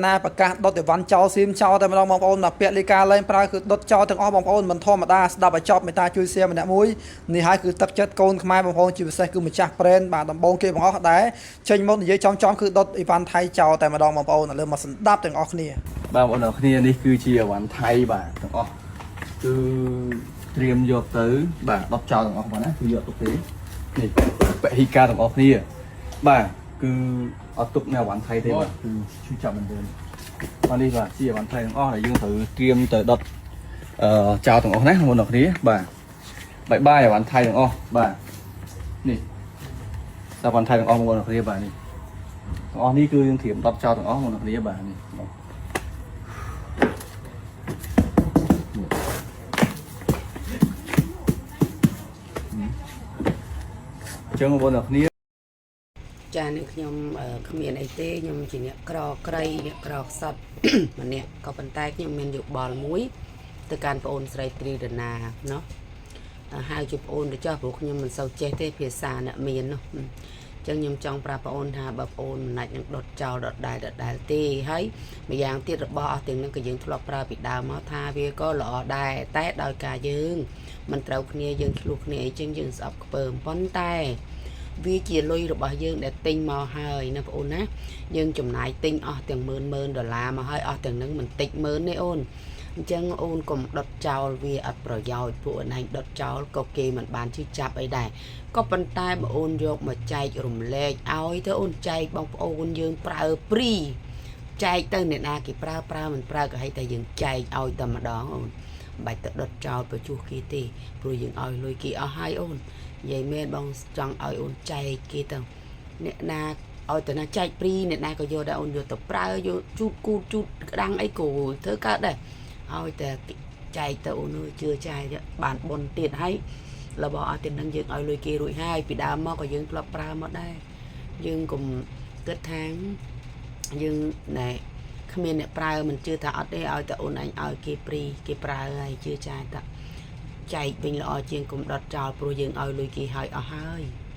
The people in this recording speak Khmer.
ណាប្រកាសដុតអីវ៉ាន់ចោលស៊ីមចោលតែម្ដងបងប្អូនណាពាក្យលីកាលែងប្រើគឺដុតចោលទាំងអស់បងប្អូនមិនធម្មតាស្ដាប់ឲ្យចប់មេតាជួយ share ម្នាក់មួយនេះហើយគឺទឹកចិត្តកូនខ្មែរបងប្អូនជាពិសេសគឺម្ចាស់ប្រេនបាទដំបងគេបងអស់ដែរចេញមកនិយាយចំគឺដុតអីវ៉ាន់ថៃចោលតែម្ដងបងប្អូនឥឡូវមកស្ដាប់ទាំងអស់គ្នាបាទបងប្អូនគ្នានេះគឺជាអីវ៉ាន់ថៃបាទទាំងអស់គឺត្រៀមយកទៅបាទដុតចោលទាំងអស់បងណាគឺយកទុកទេនេះបេហ៊ីកាទាំងអស់គ្នាបាទគឺអត់ទុកនៅអីវ៉ាន់ថៃទេបាទគឺជួយចាប់មិនទេបាទនេះបាទជាអីវ៉ាន់ថៃទាំងអស់ដែលយើងត្រូវត្រៀមទៅដុតចោលទាំងអស់ណាបងប្អូនគ្នាបាទបាយអីវ៉ាន់ថៃទាំងអស់បាទនេះអីវ៉ាន់ថៃទាំងអស់បងប្អូនគ្នាបាទនេះទាំងអស់នេះគឺយើងត្រៀមដុតចោលទាំងអស់បងប្អូនគ្នាបាទនេះចឹងបងប្អូនគ្នាចានឹងខ្ញុំគ្មានអីទេខ្ញុំជាអ្នកក្រក្រៃអ្នកក្រខ្សត់ម្នាក់ក៏ប៉ុន្តែខ្ញុំមានយោបល់មួយទៅកាន់បងអូនស្រីត្រីដណាเนาะហៅជាបងអូនទៅចោះព្រោះខ្ញុំមិនសូវចេះទេភាសាអ្នកមាននោះអញ្ចឹងខ្ញុំចង់ប្រាប់បងអូនថាបើបងអូនមិនអាចនឹងដុតចោលដដែលទេហើយម្យ៉ាងទៀតរបស់អស់ទាំងនឹងក៏យើងធ្លាប់ប្រើពីដើមមកថាវាក៏ល្អដែរតែដោយការយើងមិនត្រូវគ្នាយើងឆ្លោះគ្នាអីចឹងយើងស្អប់ខ្ពើមប៉ុន្តែវាជាលុយរបស់យើងដែលទិញមកហើយណាបងអូនណាយើងចំណាយទិញអស់ទាំង10000ដុល្លារមកហើយអស់ទាំងនឹងមិនតិចម៉ឺនទេអូនអញ្ចឹងអូនកុំដុតចោលវាអត់ប្រយោជន៍ពួកឯងដុតចោលក៏គេមិនបានជឿចាប់អីដែរក៏ប៉ុន្តែបងអូនយកមកចែករំលែកឲ្យទៅអូនចែកបងប្អូនយើងប្រើព្រីចែកទៅអ្នកណាគេប្រើមិនប្រើក៏ឲ្យតែយើងចែកឲ្យតែម្ដងអូនមិនបាច់ទៅដុតចោលបញ្ជុះគេទេព្រោះយើងឲ្យលុយគេអស់ហើយអូននិយាយមែនបងចង់ឲ្យអូនចែកគេទៅអ្នកណាឲ្យតែណាចែកព្រីអ្នកណាក៏យកដែរអូនយកទៅប្រើយកជូតគូតជូតក្តាំងអីក៏ធ្វើកើតដែរឲ្យតែចែកទៅអូនជឿចែកបានបុនទៀតហើយរបស់អត់ទាំងនឹងយើងឲ្យលុយគេរួចហើយពីដើមមកក៏យើងធ្លាប់ប្រើមកដែរយើងកុំគិតថាយើងណែគ្មានអ្នកប្រើមិនជឿថាអត់ទេឲ្យតែអូនឯងឲ្យគេព្រីគេប្រើហើយជឿចែកតាចែកវិញល្អជាងកុំដុតចោលព្រោះយើងឲ្យលុយគេហើយអស់ហើយ